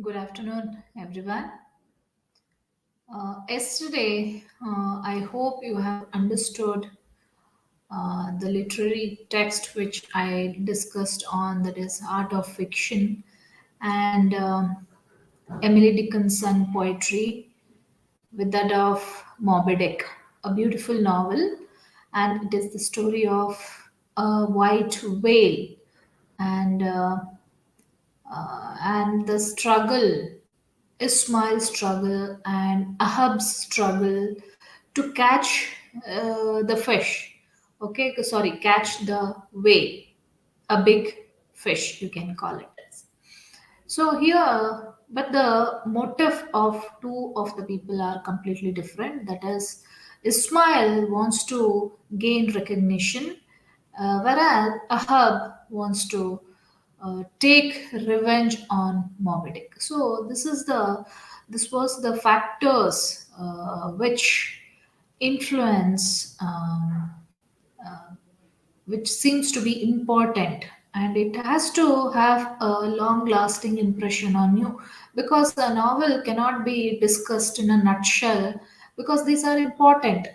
Good afternoon, everyone. Yesterday, I hope you have understood the literary text which I discussed on, that is Art of Fiction and Emily Dickinson poetry with that of Moby Dick, a beautiful novel, and it is the story of a white whale and the struggle, Ismail's struggle and Ahab's struggle to catch the fish. Okay, sorry, catch the whale, a big fish, you can call it as. So here, but the motive of two of the people are completely different. That is, Ismail wants to gain recognition, whereas Ahab wants to take revenge on Moby Dick. So this was the factors which influence. Which seems to be important, and it has to have a long lasting impression on you, because a novel cannot be discussed in a nutshell, because these are important.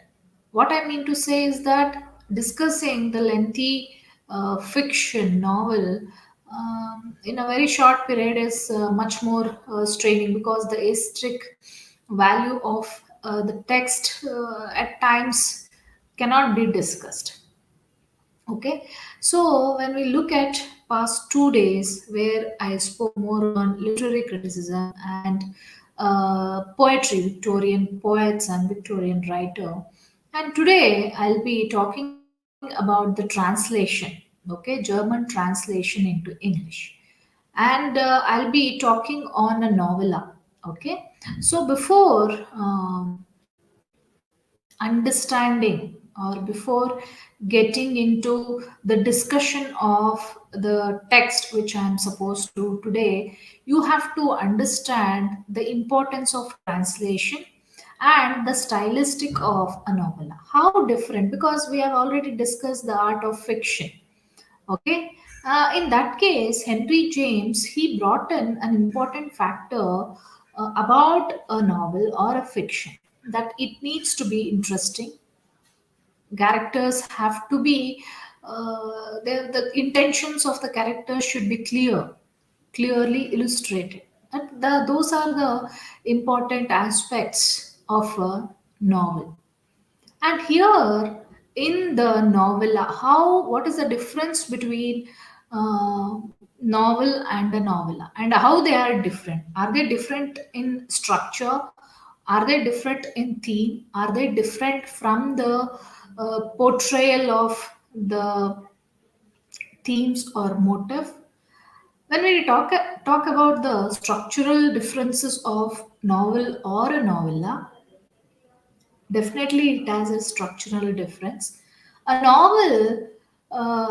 What I mean to say is that discussing the lengthy fiction novel in a very short period is much more straining, because the aesthetic value of the text at times cannot be discussed. Okay, so when we look at past 2 days where I spoke more on literary criticism and poetry, Victorian poets and Victorian writer, and today I'll be talking about the translation, okay, German translation into English, and I'll be talking on a novella. Okay, so before understanding, or before getting into the discussion of the text which I am supposed to today, you have to understand the importance of translation and the stylistic of a novella. How different, because we have already discussed the art of fiction. Okay, in that case, Henry James, he brought in an important factor about a novel or a fiction, that it needs to be interesting. Characters have to be the intentions of the characters should be clearly illustrated. Those are the important aspects of a novel. And here in the novella, how what is the difference between uh, novel and a novella, and how they are different? Are they different in structure? Are they different in theme? Are they different from the portrayal of the themes or motive? When we talk about the structural differences of novel or a novella, definitely, it has a structural difference. A novel,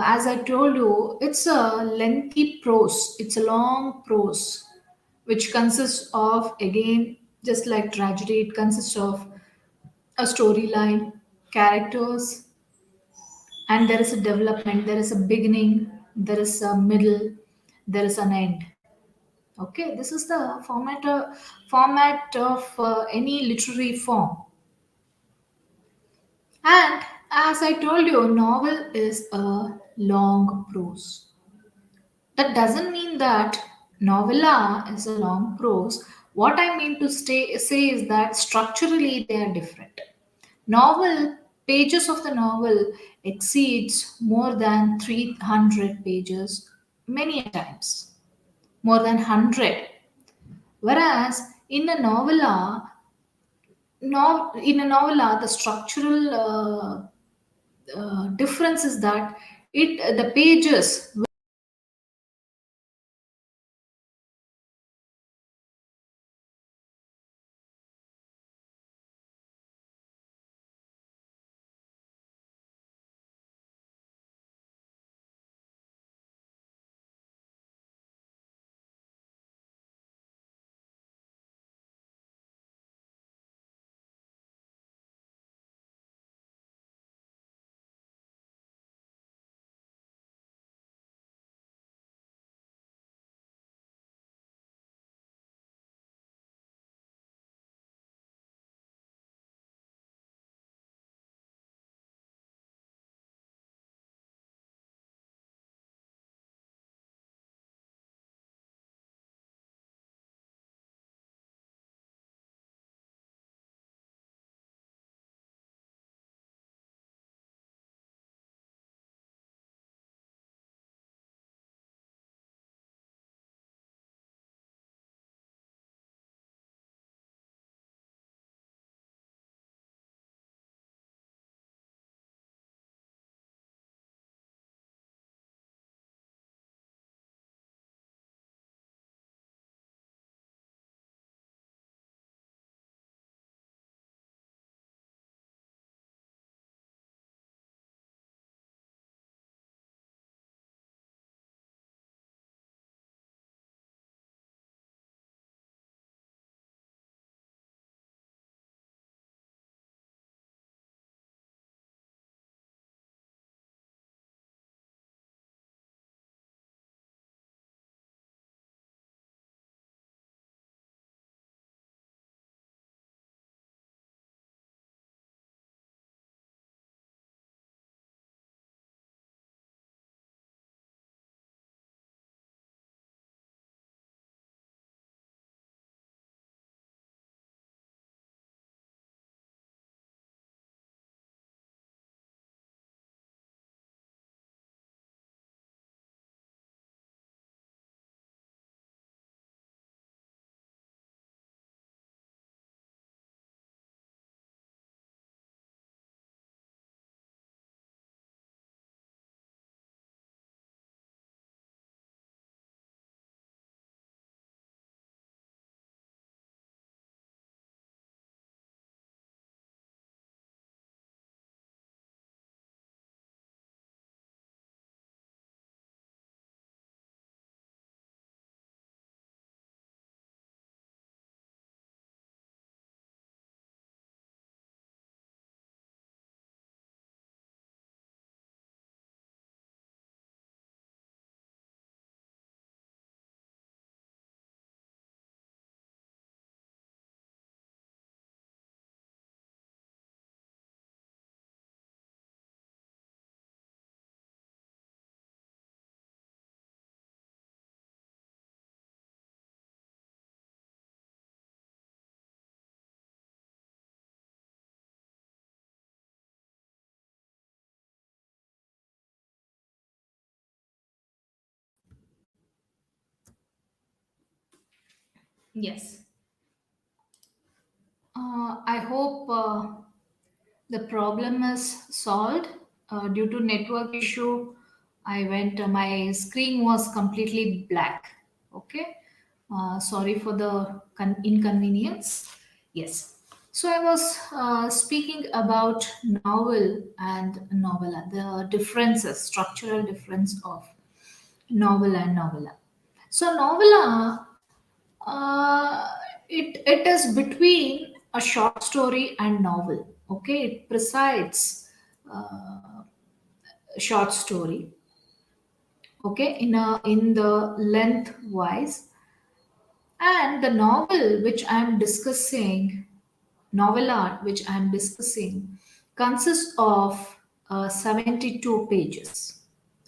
as I told you, it's a lengthy prose, it's a long prose, which consists of, again, just like tragedy, it consists of a storyline, characters, and there is a development, there is a beginning, there is a middle, there is an end. Okay, this is the format of any literary form. And as I told you, a novel is a long prose. That doesn't mean that novella is a long prose. What I mean to say is that structurally they are different. Novel, pages of the novel exceeds more than 300 pages many a times, more than 100. Whereas in a novella, the structural difference is that it the pages Yes. I hope the problem is solved. Due to network issue, I went, my screen was completely black. Okay. Sorry for the inconvenience. Yes. So I was speaking about novel and novella, the differences, structural difference of novel and novella. So novella, uh, it is between a short story and novel. Okay, it presides short story. Okay, in the length wise, and the novel which I am discussing, novella which I am discussing, consists of 72 pages.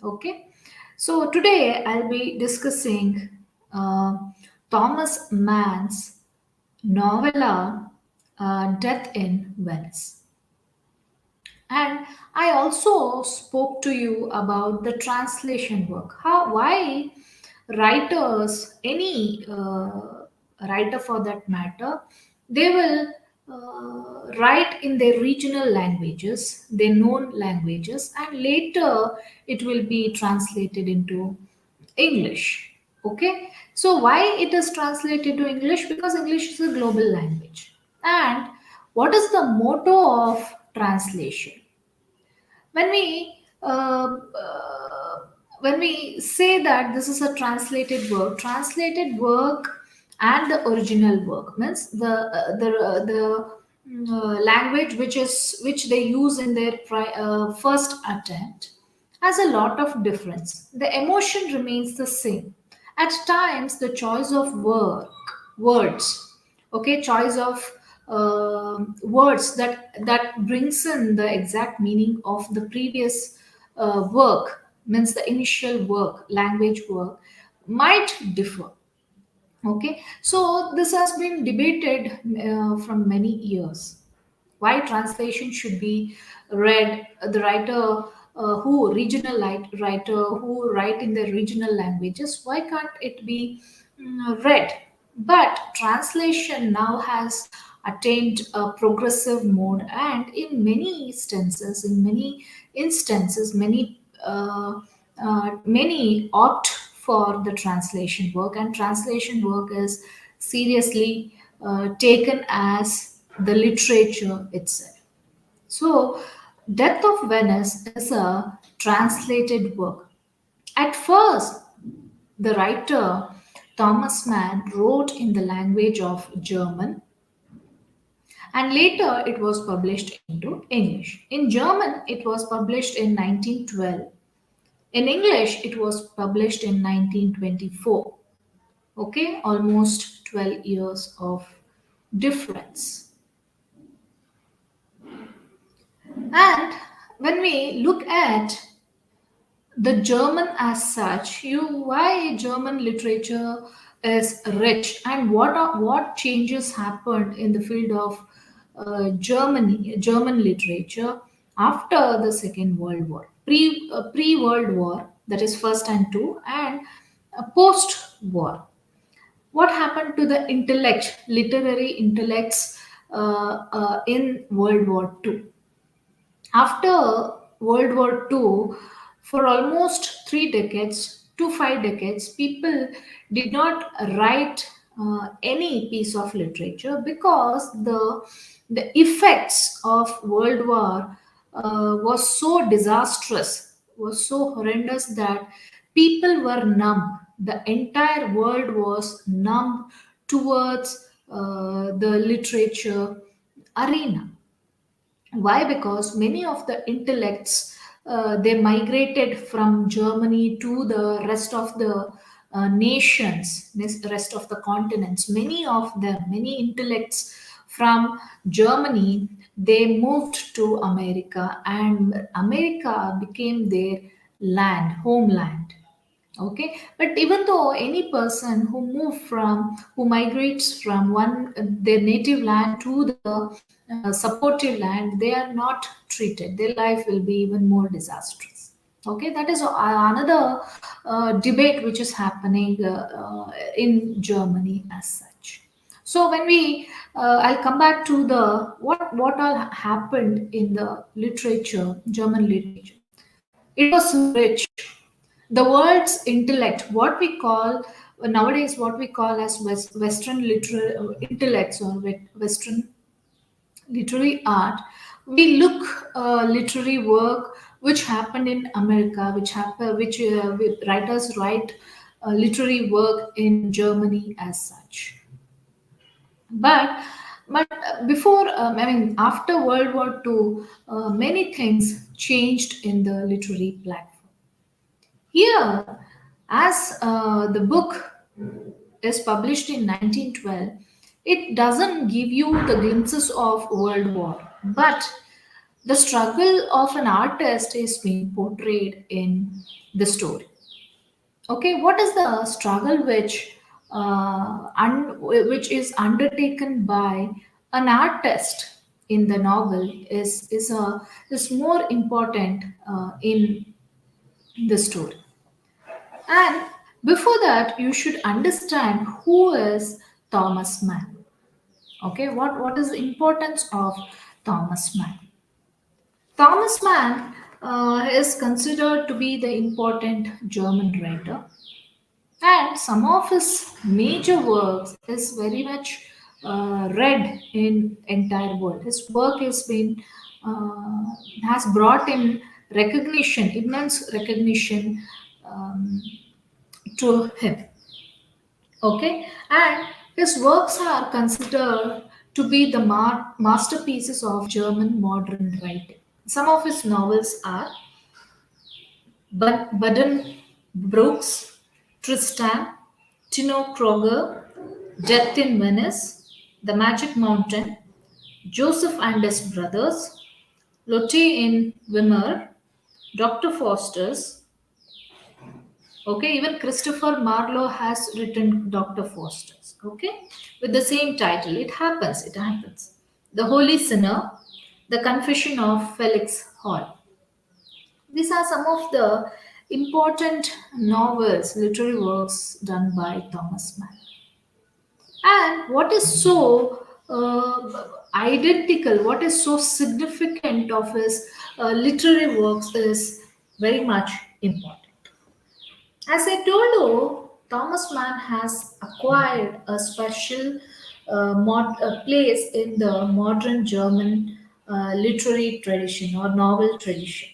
Okay, so today I'll be discussing uh, Thomas Mann's novella Death in Venice. And I also spoke to you about the translation work. How, why writers, any writer for that matter, they will write in their regional languages, their known languages, and later it will be translated into English. Okay, so why it is translated to English? Because English is a global language. And what is the motto of translation? When when we say that this is a translated work and the original work means the language which they use in their first attempt has a lot of difference. The emotion remains the same. At times, the choice of words, okay, choice of words that brings in the exact meaning of the previous work, means the initial work, language work, might differ. Okay, so this has been debated from many years. Why translation should be read? The writer who writer who write in their regional languages, why can't it be read? But translation now has attained a progressive mode, and in many instances, many opt for the translation work, and translation work is seriously taken as the literature itself. So, Death of Venice is a translated work. At first, the writer Thomas Mann wrote in the language of German, and later it was published into English. In German, it was published in 1912. In English, it was published in 1924. Okay, almost 12 years of difference. And when we look at the German as such, why German literature is rich, and what changes happened in the field of German literature after the Second World War, pre World War, that is first and two, and post war. What happened to the literary intellects in World War Two? After World War II, for almost 3 decades to 5 decades, people did not write any piece of literature because the effects of World War was so disastrous, was so horrendous that people were numb. The entire world was numb towards the literature arena. Why? Because many of the intellects they migrated from Germany to the rest of the nations, this rest of the continents. Many of them, many intellects from Germany, they moved to America, and America became their homeland. Okay, but even though any person who migrates from one their native land to the supportive land, they are not treated, their life will be even more disastrous. Okay, that is another debate which is happening in Germany as such. So when I'll come back to the what all happened in the literature, German literature. It was rich. The world's intellect, what we call nowadays, what we call as Western literary intellects, or Western literary art, we look literary work which happened in America, which writers write literary work in Germany as such. But before, I mean, after World War II, many things changed in the literary platform. Here, as the book is published in 1912, it doesn't give you the glimpses of World War, but the struggle of an artist is being portrayed in the story. Okay, what is the struggle which is undertaken by an artist in the novel is more important in the story. And before that, you should understand who is Thomas Mann. Okay, what is the importance of Thomas Mann? Thomas Mann is considered to be the important German writer, and some of his major works is very much read in entire world. His work uh, has brought in recognition, immense recognition, um, to him. Okay, and his works are considered to be the masterpieces of German modern writing. Some of his novels are Budden Brooks, Tristan, Tino Kroger, Death in Venice, The Magic Mountain, Joseph and His Brothers, Lotte in Wimmer, Dr. Faustus. Okay, even Christopher Marlowe has written Dr. Faustus. Okay, with the same title. It happens. The Holy Sinner, The Confession of Felix Hall. These are some of the important novels, literary works done by Thomas Mann. And what is so identical, what is so significant of his literary works is very much important. As I told you, Thomas Mann has acquired a special place in the modern German literary tradition or novel tradition.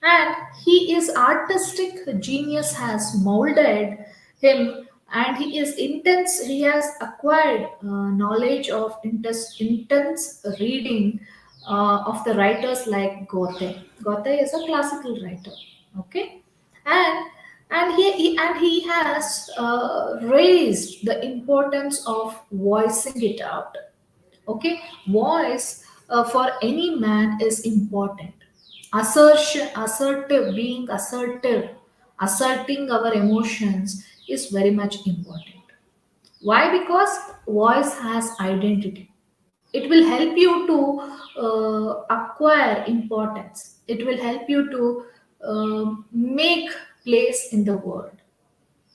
And his artistic genius has molded him, and he has acquired knowledge of intense reading of the writers like Goethe is a classical writer. Okay, and he has raised the importance of voicing it out. Okay, voice for any man is important. Assertive, asserting our emotions is very much important. Why? Because voice has identity. It will help you to acquire importance. It will help you to make place in the world.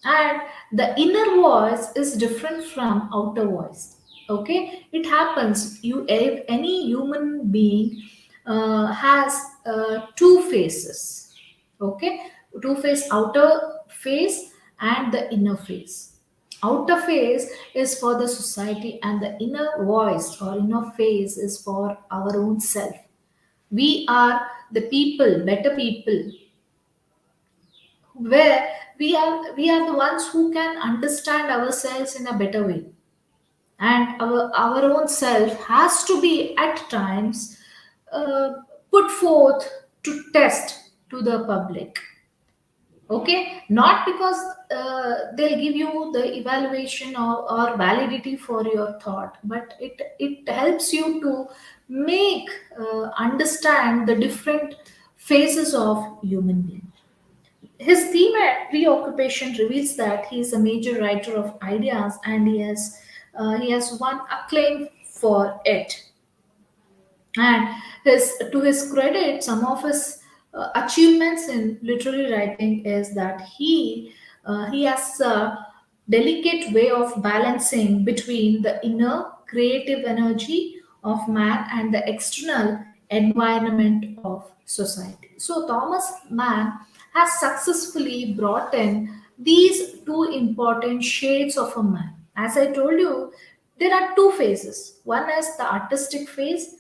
And the inner voice is different from outer voice. Okay, it happens, you if any human being has two faces. Okay, two face, outer face and the inner face. Outer face is for the society, and the inner voice or inner face is for our own self. We are the people, better people, where we are the ones who can understand ourselves in a better way, and our own self has to be at times uh, put forth to test to the public. Okay, not because they'll give you the evaluation or validity for your thought, but it helps you to make understand the different phases of human being. His theme at Preoccupation reveals that he is a major writer of ideas, and he has won acclaim for it. And to his credit, some of his achievements in literary writing is that he has delicate way of balancing between the inner creative energy of man and the external environment of society. So, Thomas Mann has successfully brought in these two important shades of a man. As I told you, there are two phases. One is the artistic phase,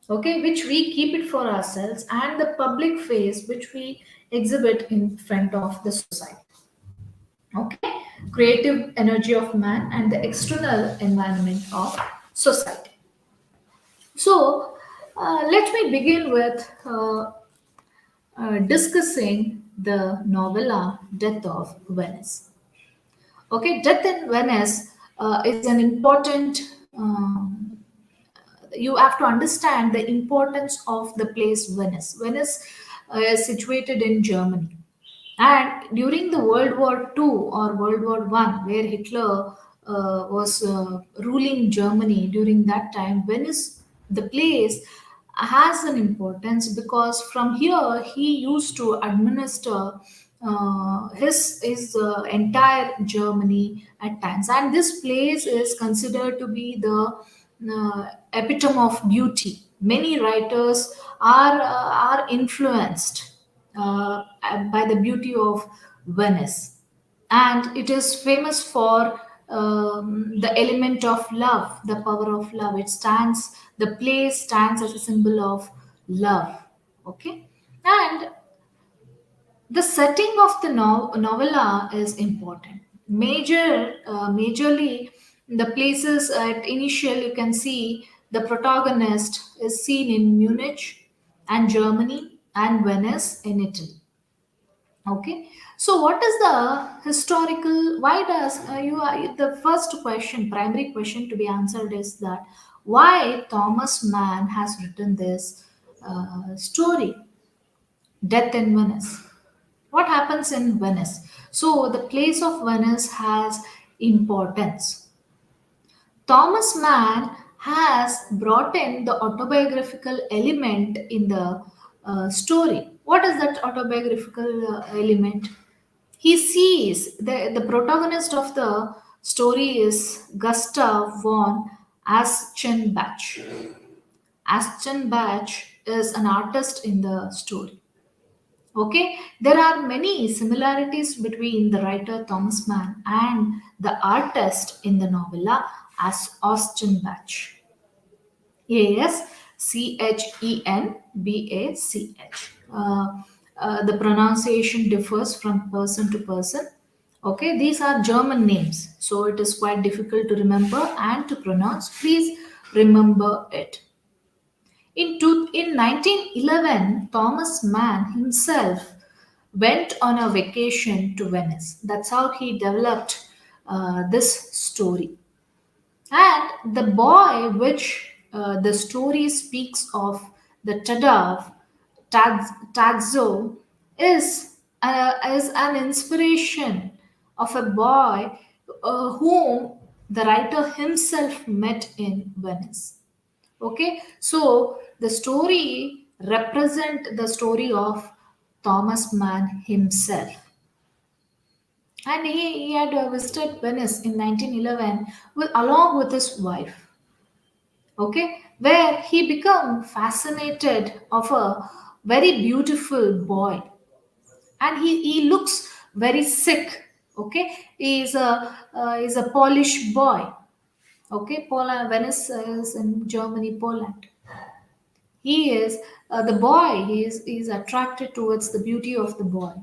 okay, which we keep it for ourselves, and the public phase, which we exhibit in front of the society. Okay, creative energy of man and the external environment of society. So let me begin with discussing the novella Death of Venice. Okay, Death in Venice is an important, you have to understand the importance of the place Venice. Venice is situated in Germany. And during the World War II or World War One, where Hitler was ruling Germany during that time, Venice, the place, has an importance because from here he used to administer his entire Germany at times, and this place is considered to be the epitome of beauty. Many writers are influenced by the beauty of Venice, and it is famous for the element of love, the power of love. It stands, the place stands as a symbol of love. Okay, and the setting of the novella is important. Majorly, the places at initial you can see the protagonist is seen in Munich and Germany and Venice in Italy. Okay, so what is the historical? Why does the first question, primary question to be answered is that why Thomas Mann has written this story, Death in Venice? What happens in Venice? So the place of Venice has importance. Thomas Mann has brought in the autobiographical element in the story. What is that autobiographical element? He sees the protagonist of the story is Gustav von Aschenbach. Aschenbach is an artist in the story. Okay, there are many similarities between the writer Thomas Mann and the artist in the novella as Aschenbach. Aschenbach. The pronunciation differs from person to person. Okay, these are German names, so it is quite difficult to remember and to pronounce. Please remember it. In 1911, Thomas Mann himself went on a vacation to Venice. That's how he developed this story. And the boy, which the story speaks of, the Tadzo, is an inspiration of a boy whom the writer himself met in Venice. Okay, so the story represent the story of Thomas Mann himself, and he had visited Venice in 1911 along with his wife. Okay, where he become fascinated of a very beautiful boy, and he looks very sick. Okay, he is a Polish boy. Okay, Poland, Venice is in Germany, Poland. He is the boy. He is attracted towards the beauty of the boy.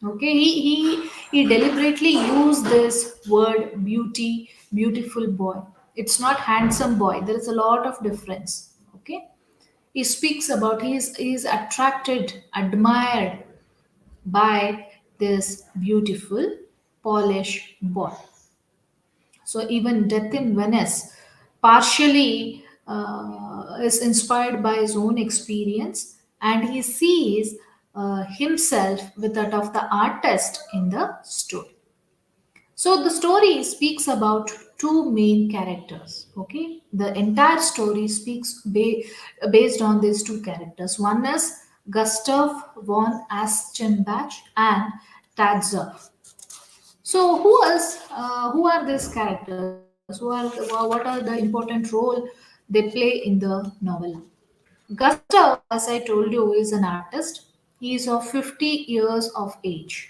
Okay, he deliberately used this word beauty, beautiful boy. It's not handsome boy. There is a lot of difference. Okay, he speaks about he is attracted, admired by this beautiful Polish boy. So even Death in Venice partially is inspired by his own experience, and he sees himself with that of the artist in the story. So the story speaks about two main characters. Okay, the entire story speaks based on these two characters. One is Gustav von Aschenbach and Tadzov. So who else? Who are these characters? What are the important role they play in the novella? Gustav, as I told you, is an artist. He is of 50 years of age.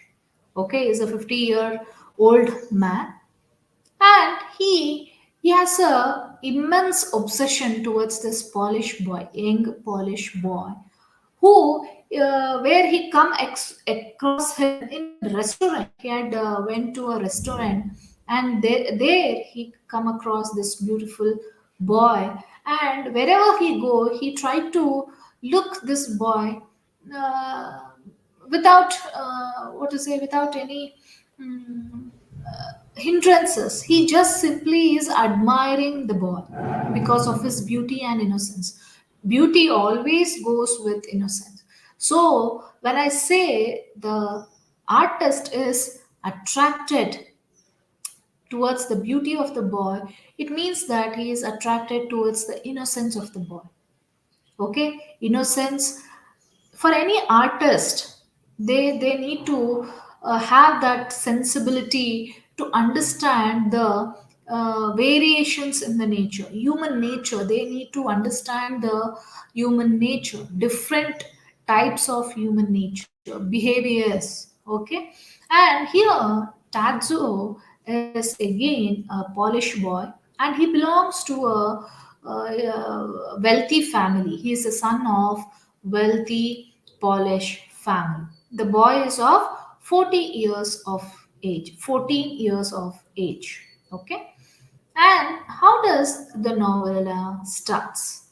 Okay, he's a 50-year-old man, and he has a immense obsession towards this Polish boy, young Polish boy, who where he across him in a restaurant. He had went to a restaurant, and there he come across this beautiful boy, and wherever he go he tried to look this boy, uh, without what to say, without any mm, hindrances. He just simply is admiring the boy because of his beauty and innocence. Beauty always goes with innocence. So when I say the artist is attracted towards the beauty of the boy, it means that he is attracted towards the innocence of the boy. Okay, innocence for any artist, they need to have that sensibility to understand the variations in the nature, human nature. They need to understand the human nature, different types of human nature, behaviors. Okay, and here Tatsuo is again a Polish boy, and he belongs to a wealthy family. He is a son of wealthy Polish family. The boy is of 40 years of age, 14 years of age. Okay. And how does the novella starts?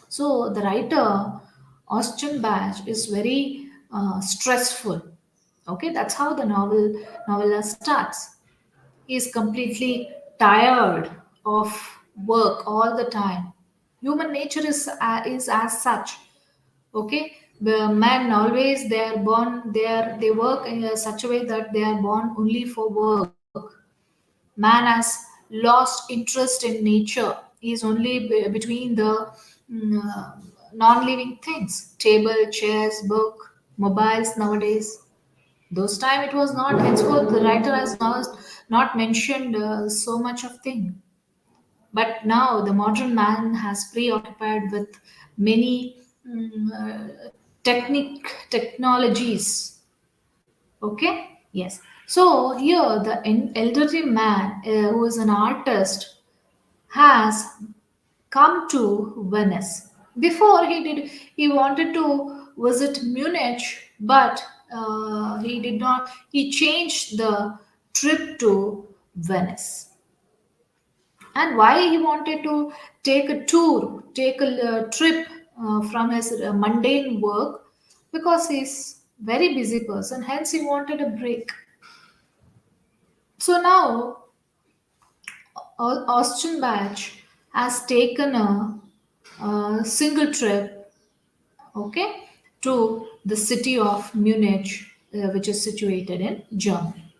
So the writer Austin Batch is very stressful. Okay, that's how the novella starts. He is completely tired of work all the time. Human nature is as such. Okay, the men always they are born they work in such a way that they are born only for work. Man has lost interest in nature. He is only between the non-living things, table, chairs, book, mobiles nowadays. Those time it was not. Henceforth the writer has not mentioned so much of thing. But now the modern man has preoccupied with many technologies. Okay, yes. So here the elderly man, who is an artist, has come to Venice. Before he wanted to visit Munich, but he did not. He changed the trip to Venice. And why he wanted to take a tour, take a trip from his mundane work, because he's very busy person. Hence, he wanted a break. So now, Austin Batch has taken a single trip, okay, to the city of Munich, which is situated in Germany.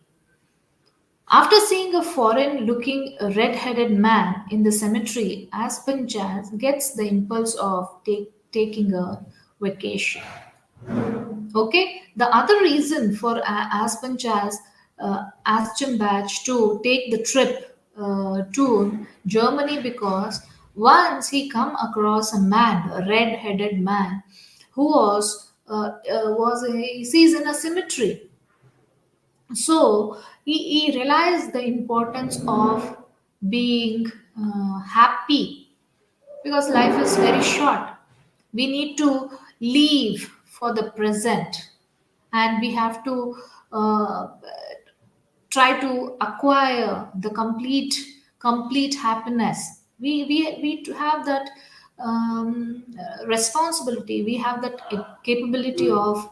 After seeing a foreign looking red headed man in the cemetery, Aspen Jazz gets the impulse of taking a vacation. Okay, the other reason for Aspen Jazz, Aston Batch to take the trip to Germany, because once he come across a man, a red headed man, who he sees in a cemetery. So he realized the importance of being happy, because life is very short. We need to live for the present, and we have to uh, try to acquire the complete happiness. We to have that responsibility. We have that capability of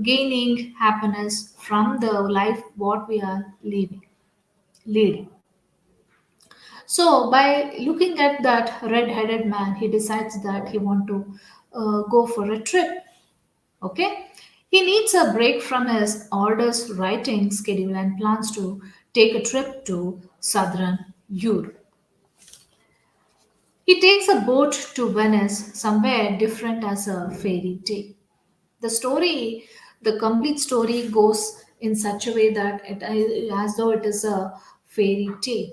gaining happiness from the life what we are leading. So by looking at that red-headed man, he decides that he want to go for a trip. Okay, he needs a break from his orders writing schedule and plans to take a trip to southern Europe. He takes a boat to Venice, somewhere different as a fairy tale. The story, the complete story goes in such a way that as though it is a fairy tale.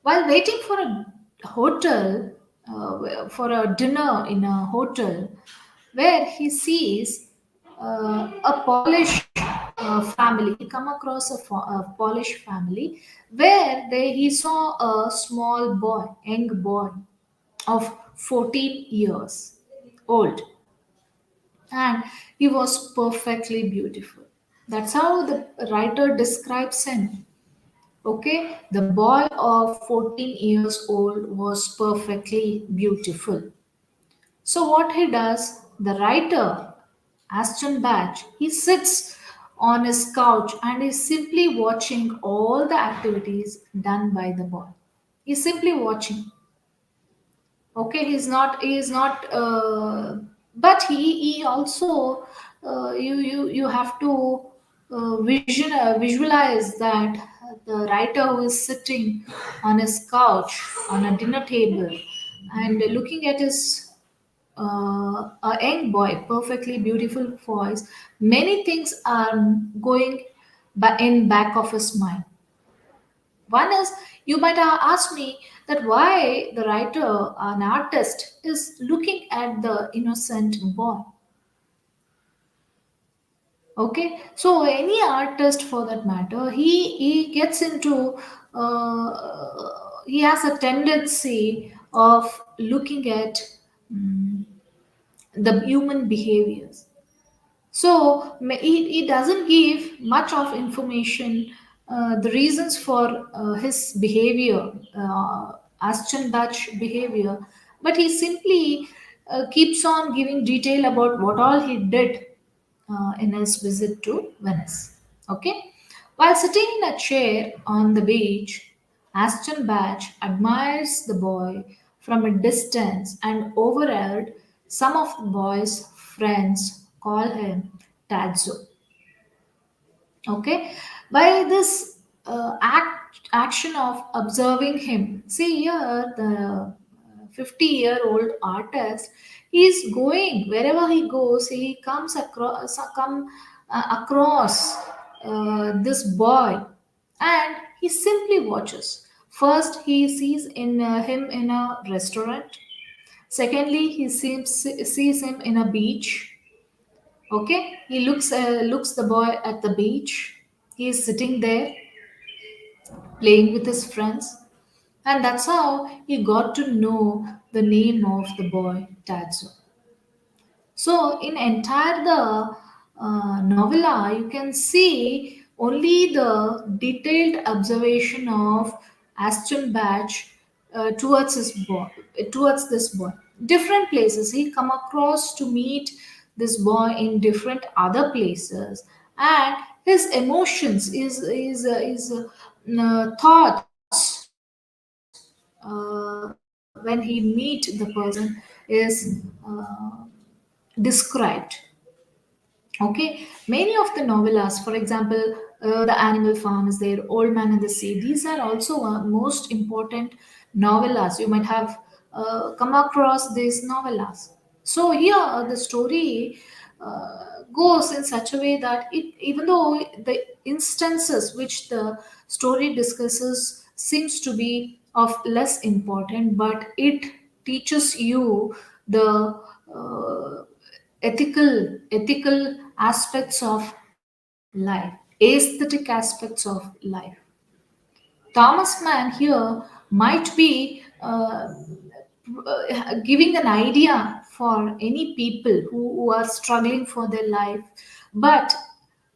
While waiting for a hotel, for a dinner in a hotel, where he sees a Polish family, he come across a Polish family where he saw a small boy, young boy of 14 years old, and he was perfectly beautiful. That's how the writer describes him. Okay, the boy of 14 years old was perfectly beautiful. So, what he does, the writer, Aston Batch, he sits on his couch and is simply watching all the activities done by the boy. He's simply watching. Okay, he is not but he also you have to visualize that the writer who is sitting on his couch on a dinner table and looking at his a young boy, perfectly beautiful voice, many things are going in back of his mind. One is, you might ask me that why the writer, an artist, is looking at the innocent boy. Okay, so any artist for that matter, he gets into he has a tendency of looking at the human behaviors. So he doesn't give much of information, the reasons for his behavior, Ashton Dutch behavior, but he simply keeps on giving detail about what all he did in his visit to Venice. Okay, while sitting in a chair on the beach, Aston Batch admires the boy from a distance and overheard some of the boy's friends call him Tadzo. Okay, by this action of observing him, see here the 50-year-old artist, he is going wherever he goes, he comes across this boy, and he simply watches. First he sees in him in a restaurant. Secondly, sees him in a beach. Okay, he looks the boy at the beach. He is sitting there playing with his friends, and that's how he got to know the name of the boy Tadzo. So in entire the novella, you can see only the detailed observation of Aston Batch towards his boy, towards this boy. Different places he come across to meet this boy in different other places, and his emotions thoughts when he meet the person is described. Okay, many of the novellas, for example, the Animal Farm is there, Old Man and the Sea, these are also most important novellas. You might have come across these novellas. So here the story goes in such a way that it, even though the instances which the story discusses seems to be of less important, but it teaches you the ethical aspects of life, aesthetic aspects of life. Thomas Mann here might be giving an idea for any people who are struggling for their life, but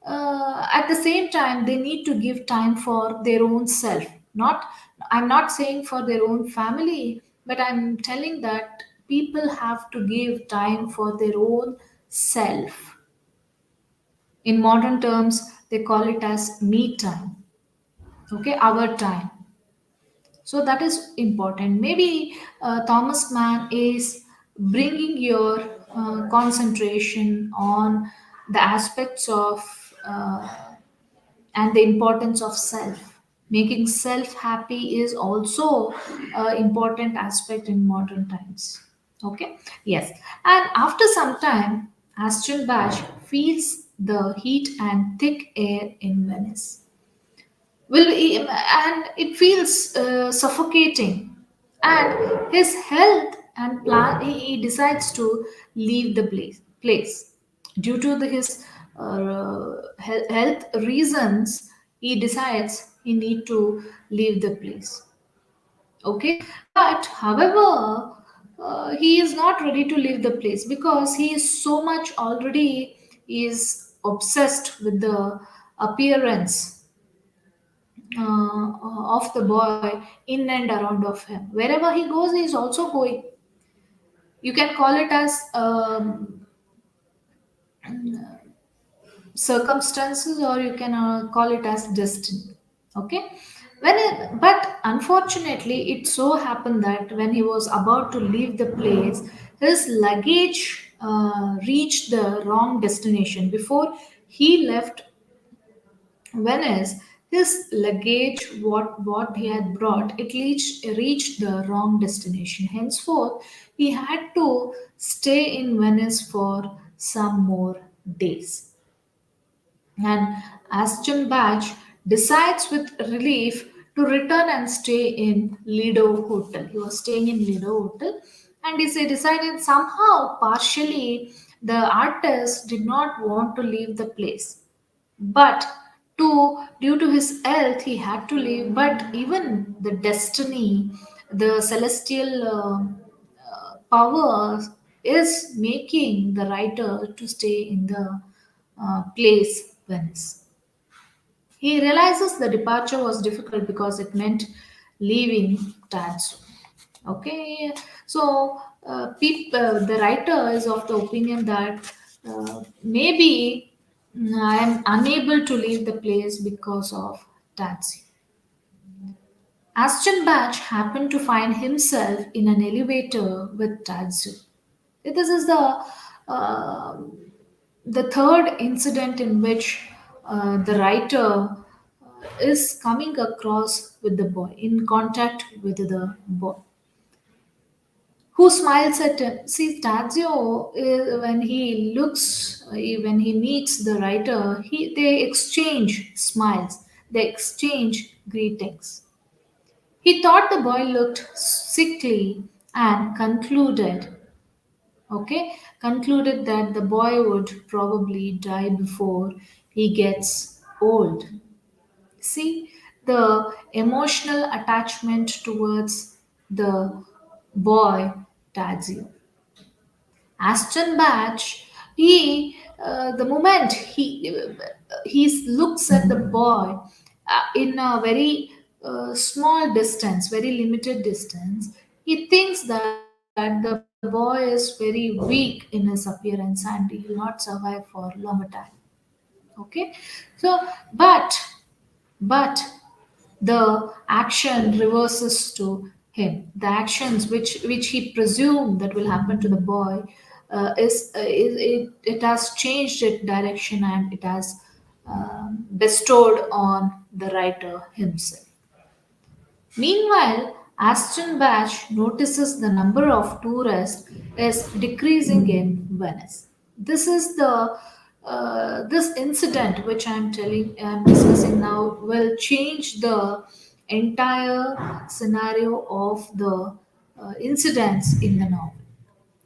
at the same time they need to give time for their own self. Not, I'm not saying for their own family, but I'm telling that people have to give time for their own self. In modern terms, they call it as me time. Okay, our time. So that is important. Maybe Thomas Mann is bringing your concentration on the aspects of and the importance of self. Making self happy is also important aspect in modern times. Okay, yes. And after some time, Aston Bash feels the heat and thick air in Venice. And it feels suffocating. And his health and plan, he decides to leave the place. Due to his health reasons, he decides he need to leave the place. Okay, but however, he is not ready to leave the place because he is so much already is obsessed with the appearance of the boy in and around of him. Wherever he goes, he is also going. You can call it as circumstances, or you can call it as destiny. Okay, but unfortunately, it so happened that when he was about to leave the place, his luggage reached the wrong destination. Before he left Venice, his luggage, what he had brought, it reached the wrong destination. Henceforth, he had to stay in Venice for some more days. And Aston Batch decides with relief to return and stay in Lido Hotel. He was staying in Lido Hotel, and he decided somehow, partially, the artist did not want to leave the place, but due to his health he had to leave. But even the destiny, the celestial power is making the writer to stay in the place Venice. He realizes the departure was difficult because it meant leaving Tatsu. Okay, so the writer is of the opinion that maybe I am unable to leave the place because of Tatsu. Aston Batch happened to find himself in an elevator with Tatsu. This is uh, the third incident in which the writer is coming across with the boy, in contact with the boy, who smiles at him. See, Tadzio, when he looks, when he meets the writer, they exchange smiles, they exchange greetings. He thought the boy looked sickly and concluded that the boy would probably die before he gets old. See, the emotional attachment towards the boy Tadzio. Aston Batch, the moment he looks at the boy in a very small distance, very limited distance, he thinks that the boy is very weak in his appearance and he will not survive for longer time. Okay, so but the action reverses to him. The actions which he presumed that will happen to the boy it has changed its direction, and it has bestowed on the writer himself. Meanwhile, Aston Batch notices the number of tourists is decreasing in Venice. This is the this incident which I'm discussing now will change the entire scenario of the incidents in the novel.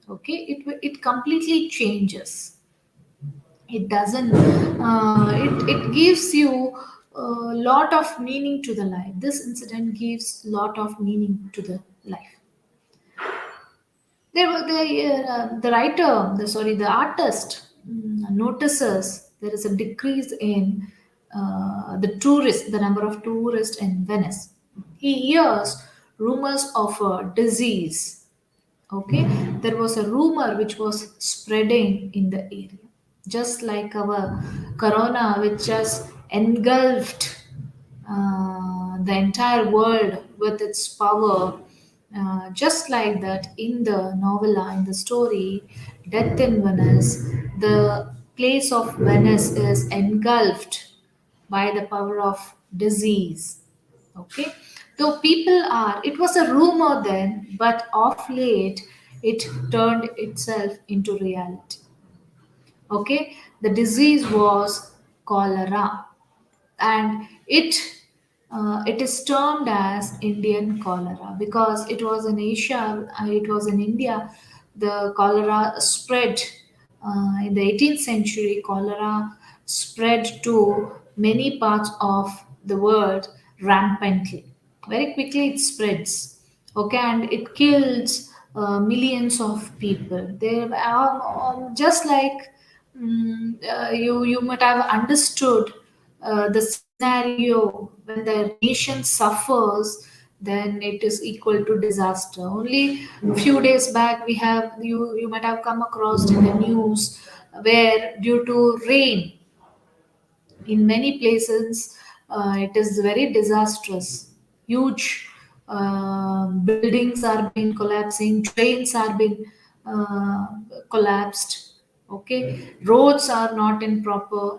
Okay, it completely changes. It doesn't it gives you a lot of meaning to the life. This incident gives lot of meaning to the life. The writer, the artist notices there is a decrease in the number of tourists in Venice. He hears rumors of a disease. Okay, there was a rumor which was spreading in the area, just like our corona, which just engulfed the entire world with its power. Just like that, in the novella, in the story, Death in Venice, the place of Venice is engulfed by the power of disease. Okay, though it was a rumor then, but of late it turned itself into reality. Okay, the disease was cholera, and it is termed as Indian cholera because it was in Asia, it was in India. The cholera spread in the 18th century. Cholera spread to many parts of the world rampantly. Very quickly, it spreads. Okay, and it kills millions of people. They are just like you might have understood the scenario when the nation suffers, then it is equal to disaster. Only a few days back, we have you might have come across in the news where due to rain in many places it is very disastrous. Huge buildings are being collapsing, trains are being uh, collapsed. Okay, roads are not in proper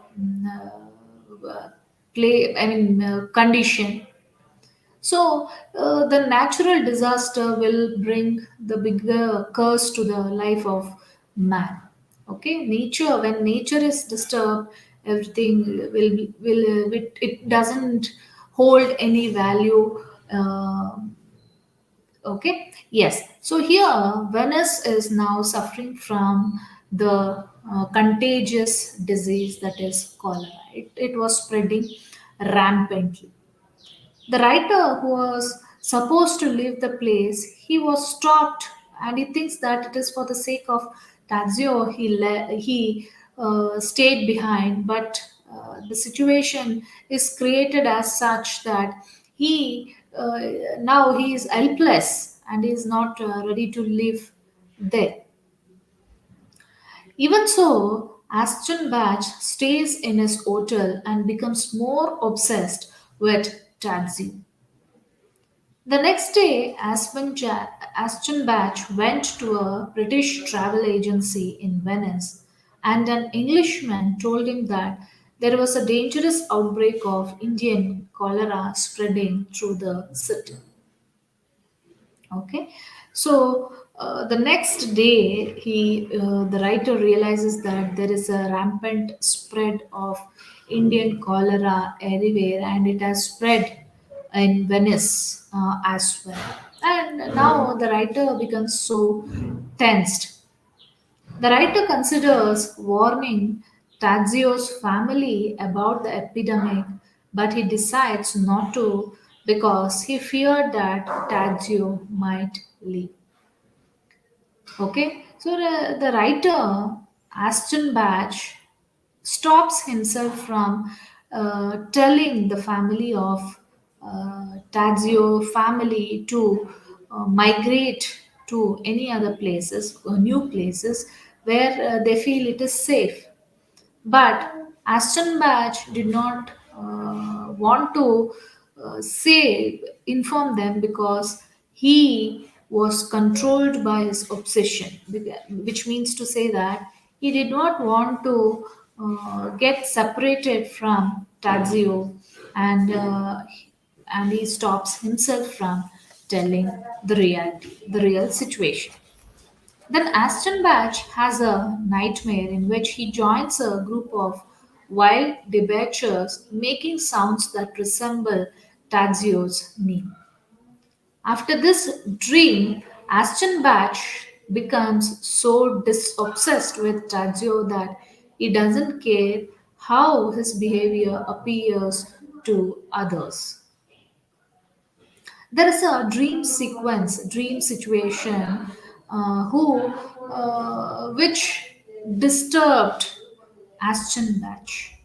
play I mean condition. So, the natural disaster will bring the bigger curse to the life of man. Okay, nature, when nature is disturbed, everything it doesn't hold any value. Okay, yes. So here, Venice is now suffering from the contagious disease that is cholera. It was spreading rampantly. The writer who was supposed to leave the place, he was stopped, and he thinks that it is for the sake of Tadzio he stayed behind. But the situation is created as such that he now he is helpless and he is not ready to live there. Even so, Aston Batch stays in his hotel and becomes more obsessed with Tadzio. The next day, Aston Batch went to a British travel agency in Venice, and an Englishman told him that there was a dangerous outbreak of Indian cholera spreading through the city. Okay, so the next day, the writer realizes that there is a rampant spread of Indian cholera everywhere, and it has spread in Venice as well. And now the writer becomes so tensed. The writer considers warning Tadzio's family about the epidemic, but he decides not to because he feared that Tadzio might leave. Okay, so the writer Aston Batch stops himself from telling the family of Tadzio family to migrate to any other places, new places where they feel it is safe. But Aston Batch did not want to inform them because he was controlled by his obsession, which means to say that he did not want to get separated from Tadzio, and he stops himself from telling the reality, the real situation. Then Aston Batch has a nightmare in which he joins a group of wild debauchers making sounds that resemble Tadzio's name. After this dream, Aston Batch becomes so obsessed with Tadzio that he doesn't care how his behavior appears to others. There is a dream situation who which disturbed Aston Batch.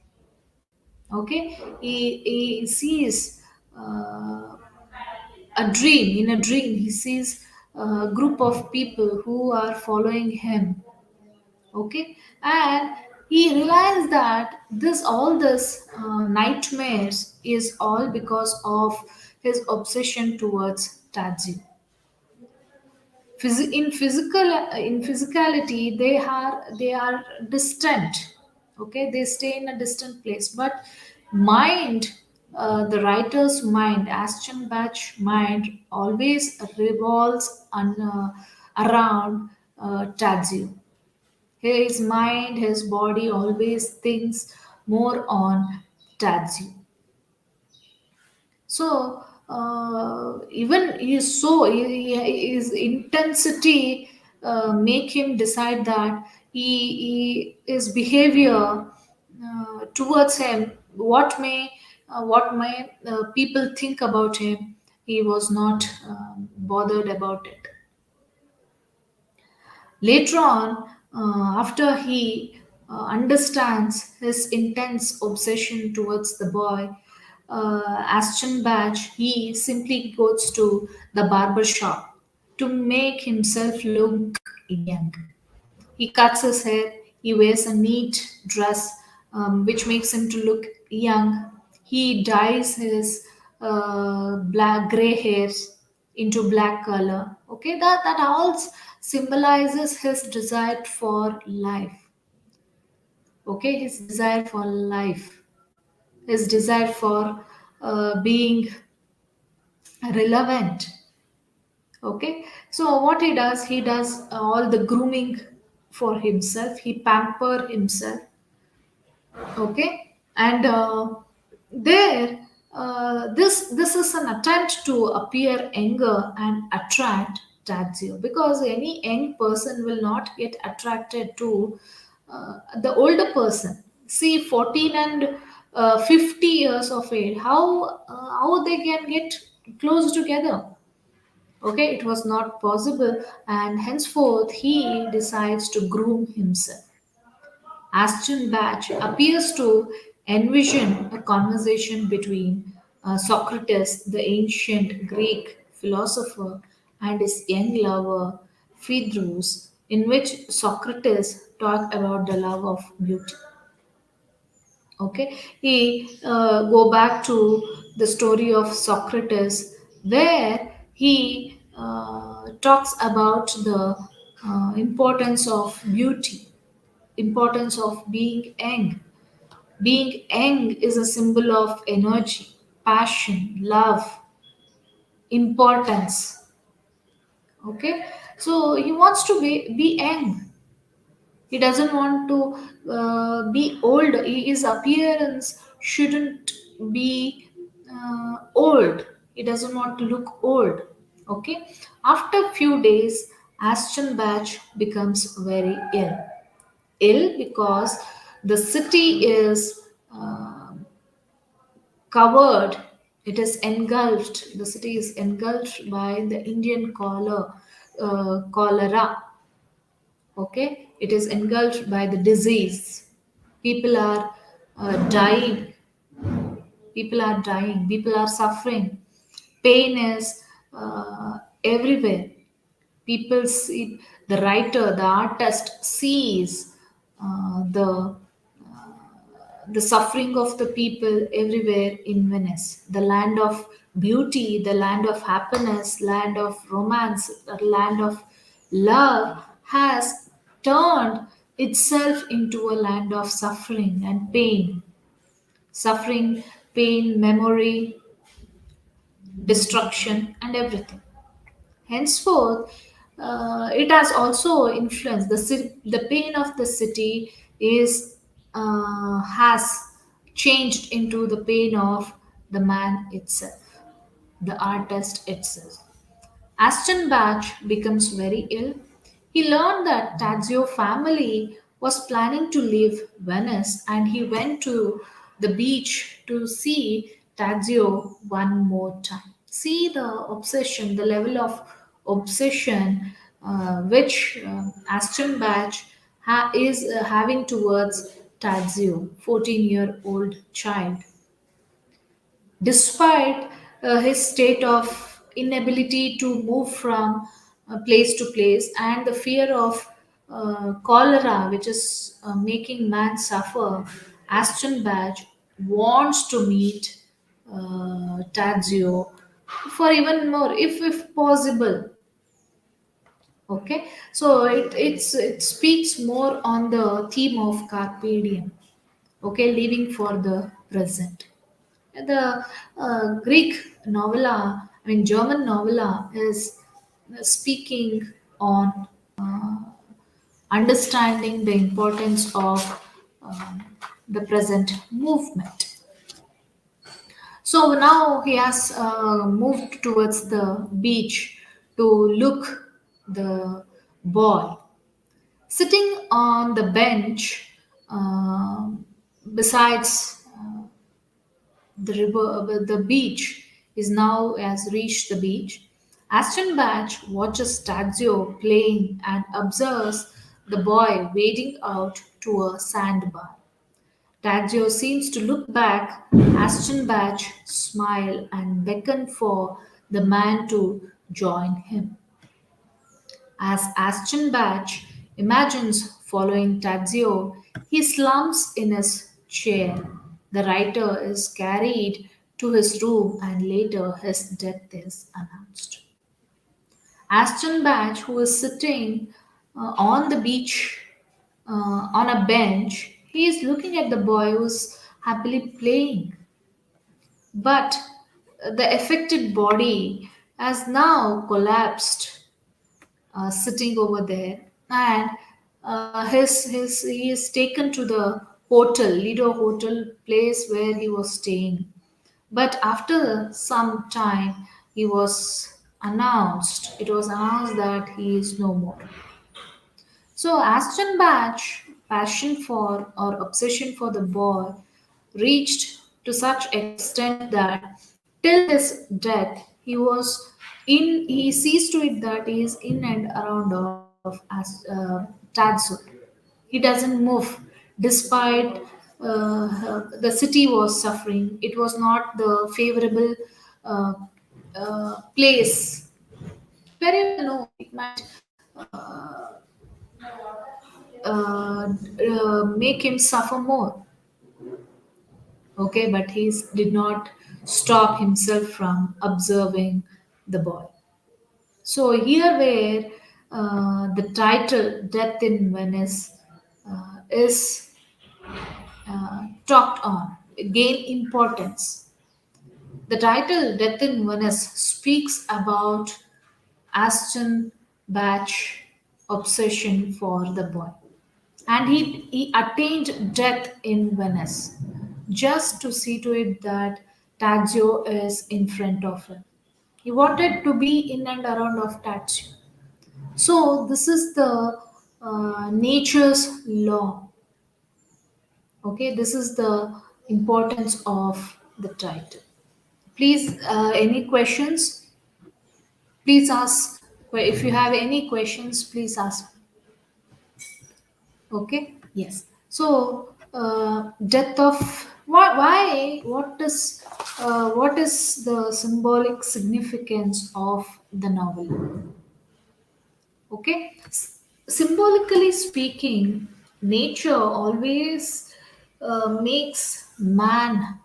Okay, he sees uh, in a dream he sees a group of people who are following him. Okay, and he realized that this nightmares is all because of his obsession towards Taji. In physicality they are distant. Okay, they stay in a distant place, but mind, the writer's mind, Ashton Batch mind, always revolves around Tadzio. His mind, his body always thinks more on Tadzio. So even his intensity make him decide that his behavior towards him, what may people think about him, he was not bothered about it. Later on, after he understands his intense obsession towards the boy, Ashton Batch, he simply goes to the barber shop to make himself look young. He cuts his hair, he wears a neat dress which makes him to look young. He dyes his black gray hairs into black color. Okay, that all symbolizes his desire for life. Okay, his desire for life, his desire for being relevant. Okay, so what he does all the grooming for himself, he pamper himself. Okay, and there this is an attempt to appear younger and attract Tadzio, because any young person will not get attracted to the older person. See, 14 and 50 years of age, how they can get close together. Okay, it was not possible, and henceforth he decides to groom himself. Ashton Batch appears to envision a conversation between Socrates, the ancient Greek philosopher, and his young lover Phaedrus, in which Socrates talked about the love of beauty. Okay, he go back to the story of Socrates, where he talks about the importance of beauty, importance of being young. Being young is a symbol of energy, passion, love, importance. Okay, so he wants to be young. He doesn't want to be old. His appearance shouldn't be old. He doesn't want to look old. Okay. After a few days, Ashton Batch becomes very ill. Ill because the city is covered. It is engulfed. The city is engulfed by the Indian cholera. Okay, it is engulfed by the disease. People are dying. People are dying. People are suffering. Pain is everywhere. People see, the writer, the artist sees the suffering of the people everywhere in Venice, the land of beauty, the land of happiness, land of romance, the land of love has turned itself into a land of suffering and pain. Suffering, pain, memory, destruction, and everything. Henceforth, it has also influenced the pain of the city is has changed into the pain of the man itself, the artist itself. Aston Batch becomes very ill. He learned that Tadzio family was planning to leave Venice, and he went to the beach to see Tadzio one more time. See the obsession, the level of obsession which Aston Batch is having towards Tadzio, 14-year-old child. Despite his state of inability to move from place to place and the fear of cholera, which is making man suffer, Aston Badge wants to meet Tadzio for even more, if possible. Okay, so it speaks more on the theme of carpe diem. Okay, living for the present. The Greek novella, I mean German novella, is speaking on understanding the importance of the present movement. So now he has moved towards the beach to look the boy sitting on the bench besides the river. The beach is now has reached the beach. Aston Batch watches Tadzio playing and observes the boy wading out to a sandbar. Tadzio seems to look back. Aston Batch smile and beckon for the man to join him. As Aston Batch imagines following Tadzio, he slumps in his chair. The writer is carried to his room and later his death is announced. Aston Batch, who is sitting on the beach on a bench, he is looking at the boy who's happily playing. But the affected body has now collapsed, sitting over there, and his he is taken to the hotel, Lido Hotel place where he was staying. But after some time, he was announced. It was announced that he is no more. So Aston Batch passion for or obsession for the boy reached to such extent that till his death he sees to it that he is in and around of Tadzur. He doesn't move despite the city was suffering. It was not the favorable uh, place. Very well know it might make him suffer more. Okay, but he did not stop himself from observing the boy. So here where the title Death in Venice is talked on, gain importance. The title Death in Venice speaks about Aston Batch obsession for the boy. And he attained death in Venice just to see to it that Tadzio is in front of him. He wanted to be in and around of Tadzio. So this is the nature's law. Okay, this is the importance of the title. Please, any questions? Please ask. If you have any questions, please ask. Okay. Yes. So, death of why? What is the symbolic significance of the novel? Okay. Symbolically speaking, nature always makes man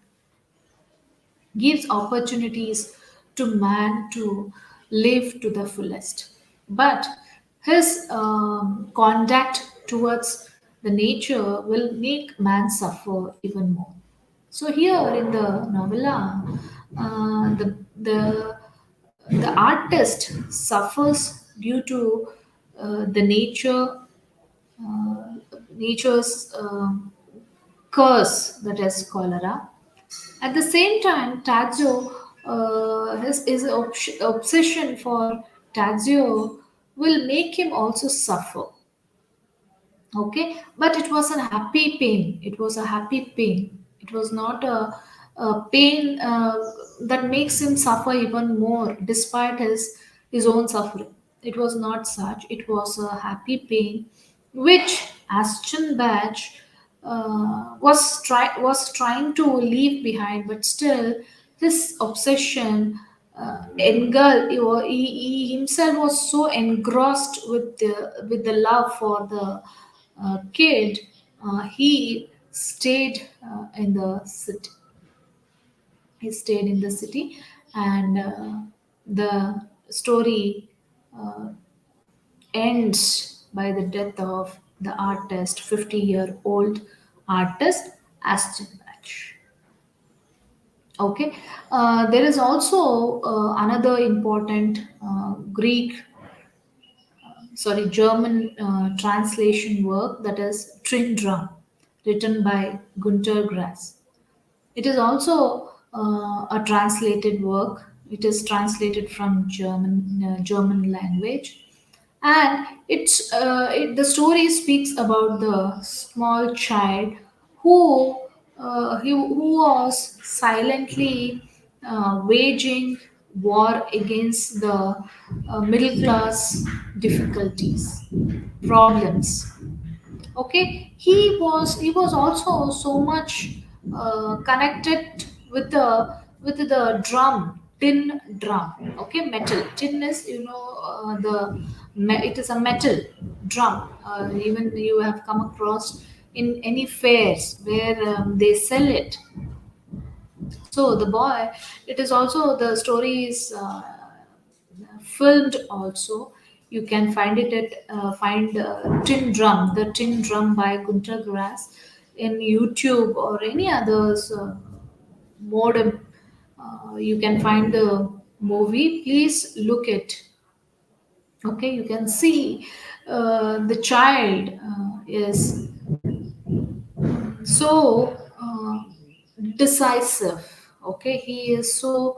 gives opportunities to man to live to the fullest. But his conduct towards the nature will make man suffer even more. So here in the novella, the artist suffers due to the nature's curse, that is cholera. At the same time, Tadzio, his obsession for Tadzio will make him also suffer. Okay, but it was a happy pain. It was a happy pain. It was not a pain that makes him suffer even more, despite his own suffering. It was not such. It was a happy pain, which Ashton Batch was trying to leave behind, but still his obsession he himself was so engrossed with the love for the kid. He stayed in the city. He stayed in the city, and the story ends by the death of the artist, 50-year-old artist Aston Batch. Okay, there is also another important Greek German translation work, that is Trindram, written by Gunter Grass. It is also a translated work. It is translated from German language, and the story speaks about the small child who was silently waging war against the middle class difficulties, problems. Okay, he was also so much connected with the tin drum. Okay, metal tin is, it is a metal drum. Even you have come across in any fairs where they sell it. So the boy, it is also, the story is filmed also. You can find it at find Tin Drum by Gunter Grass in YouTube or any others modem. You can find the movie. Please look it. Okay, you can see the child is so decisive. Okay, he is so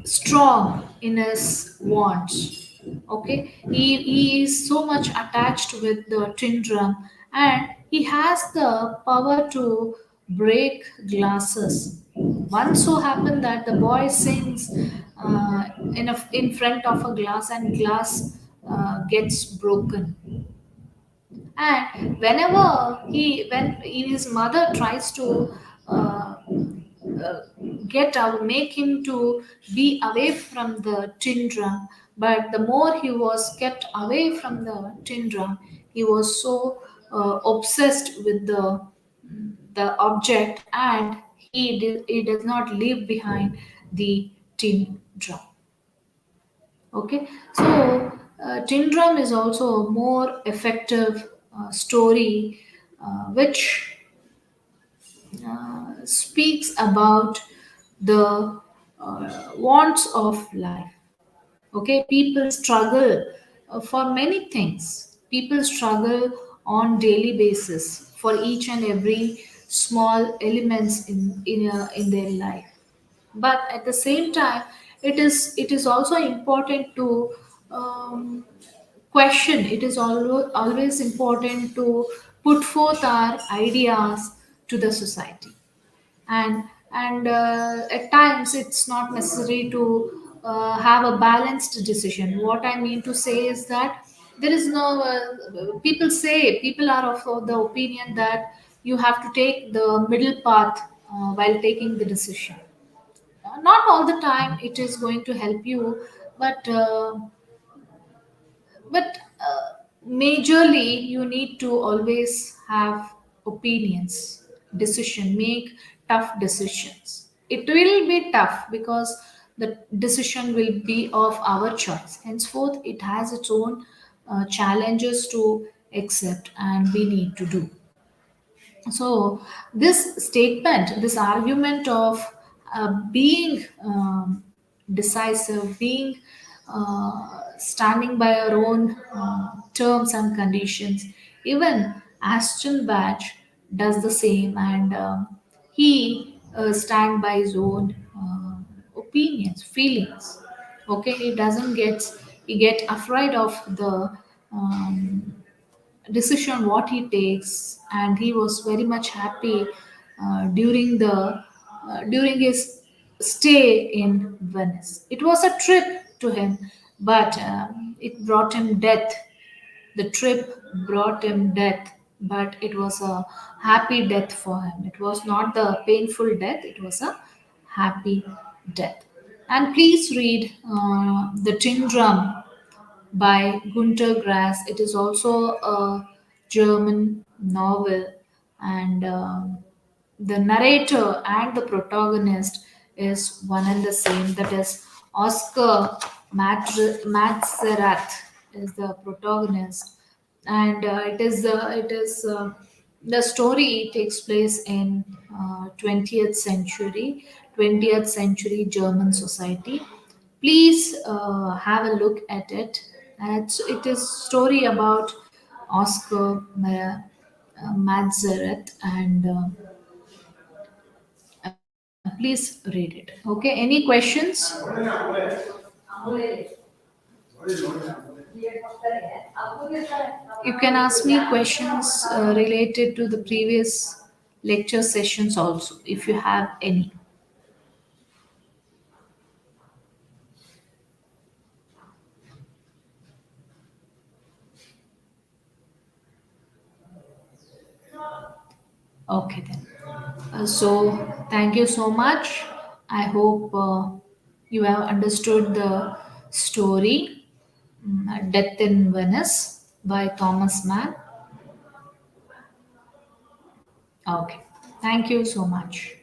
strong in his wants. Okay, he is so much attached with the tin drum, and he has the power to break glasses. Once so happened that the boy sings in front of a glass, and glass gets broken. And when his mother tries to uh, uh, make him to be away from the tin drum, but the more he was kept away from the tin drum, he was so obsessed with the object, and he does not leave behind the tin drum. Okay, so tin drum is also a more effective story which speaks about the wants of life. Okay, people struggle for many things. People struggle on daily basis for each and every small elements in their life. But at the same time, it is also important to um, question. It is always important to put forth our ideas to the society, and at times it's not necessary to have a balanced decision. What I mean to say is that there is no people are of the opinion that you have to take the middle path while taking the decision. Not all the time it is going to help you, but majorly you need to always have opinions, decision, make tough decisions. It will be tough because the decision will be of our choice. Henceforth, it has its own challenges to accept, and we need to do. So this argument of being decisive, being standing by our own terms and conditions. Even Ashton Batch does the same, and he stand by his own opinions, feelings. Okay, he get afraid of the decision what he takes, and he was very much happy during his stay in Venice. It was a trip to him, but it brought him death. The trip brought him death, but it was a happy death for him. It was not the painful death, it was a happy death. And please read The Tin Drum by Gunter Grass. It is also a German novel, and the narrator and the protagonist is one and the same. That is Oscar Matzerath is the protagonist, and the story takes place in 20th century German society. Please have a look at it. It is story about Oscar Matzeret, and please read it. Okay, any questions? You can ask me questions related to the previous lecture sessions also, if you have any. Okay, then. So, thank you so much. I hope you have understood the story, Death in Venice by Thomas Mann. Okay, thank you so much.